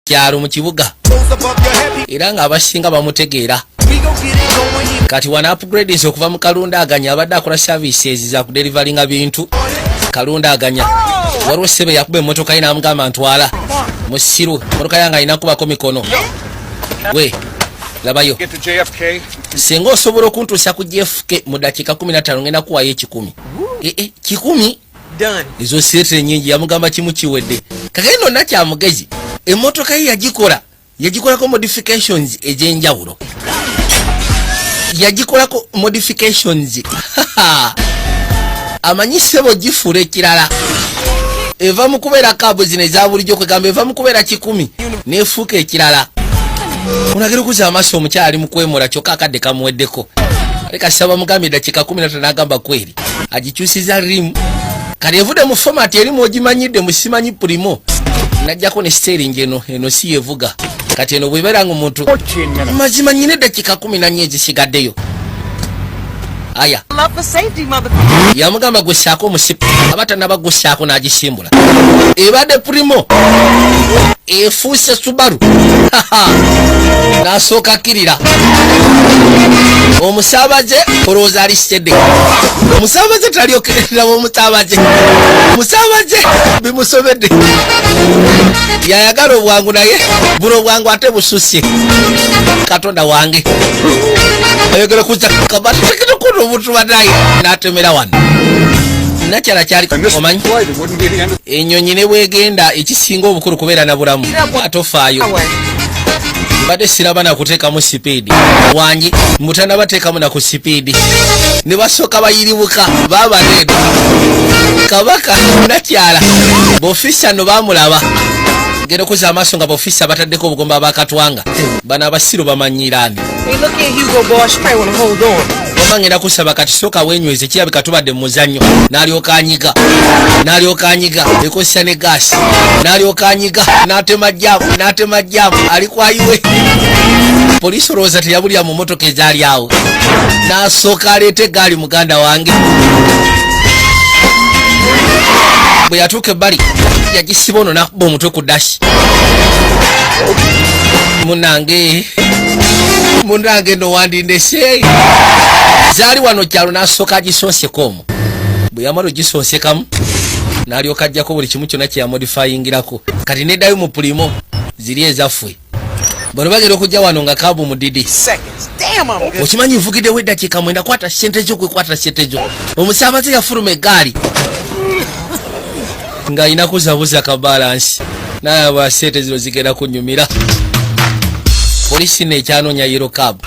kyalo mu kibuga era nga abasinga bamutegeera. Kati wana upgrades okuva mu Kalundaganya abadde akola services za kudelivaringa bintu. Kalundaganya waliwo ssebe yakuba emmotoka ye n'amugamba ntwala musiru emmotoka yange alina kubako mikono. We labayo singa osobola okuntuusa ku JFK mu dakiika 15 ngenda kuwayo 10. 10 ezo sirete nyingi yamugamba kimu kiwedde. Kakendo nakyamugezi emmotoka ye yagikolako modifications ez'enjawulo. Yagikolako modifications amanyi ssebo gifuula ekirala. Eva mu kubeera kaabu zino eza bulijjo kwegamba eva mu kubeera 10 neefuuka ekirala. Unagera okuza amaaso omukyala ali mu kwemura kyokka akadde kamuweddeko. Aleka saba mugambe dakiika 15 n'agamba kweri agikyusiza rimu. Kati evudde mu format erimu ogimanyidde musimanyi primo. Najjako ne steering eno si yevuga. Kati eno bwebeera ng'omuntu mazima nyine dakiika 14 ezisigaddeyo. Aya yamugamba gwesaako omusipi abatanaba gwesaako n'agisimbula. Ebadde primo efuuse Subaru n'asooka akkirira. Omusaabaze olowooza ali sitedde. Omusaabaze talyokerera omusaabaze bimusobedde. Yayagala obwangu naye buno obwangu ate bususse. Katonda wange ayogera kuza kabateketokono omuntu banaye n'atemera wano. Nakyala kyali omanyi ennyonyi ne bwegenda ekisinga obukulu kubeera na bulamu atofaayo. Mbadde siraba na kuteekamu sipiidi wangi mutanda bateekamu na ku sipiidi ne basooka bayiribuka baabaneedo. Kabaka Nakyala b'ofisa no baamulaba genda okuza amaaso nga b'ofisa bataddeko obugomba abakatwanga bano abasiru bamanyiraani. Ngenda kusaba kati sooka weenyweze kirabika tubadde mu muzannyo. N'alyoka anyiga ekosa ne gaasi n'alyoka anyiga n'atema jjaamu ali kwayiwe. Poliisi olowooza teyabulira mu mmotoka ezaali awo. N'asooka aleeta eggaali muganda wange. Bwe yatuuka ebbali yagisiba ono n'akuba omutwe ku dashi. Munange no wandindese zaali wano kyalo n'asooka agisonseko omwo. Bwe yamala ogisonsekamu n'alyoka ajjako buli kimu kyonna kye yamodifayingirako. Kati neddayo mu pulimo ziri ezaffe. Bano bagenda okujja wano nga kaabu mudidi. Okimanyi nvugiddewo eddakiika 9 kwata ssente zo kwekwata ssente zo. Omusaabaze yafuluma eggaali ng'alina kuzabuza kabalansi naye aba ssente zino zigenda kunnyumira. Polisi nekyanoonya yero cab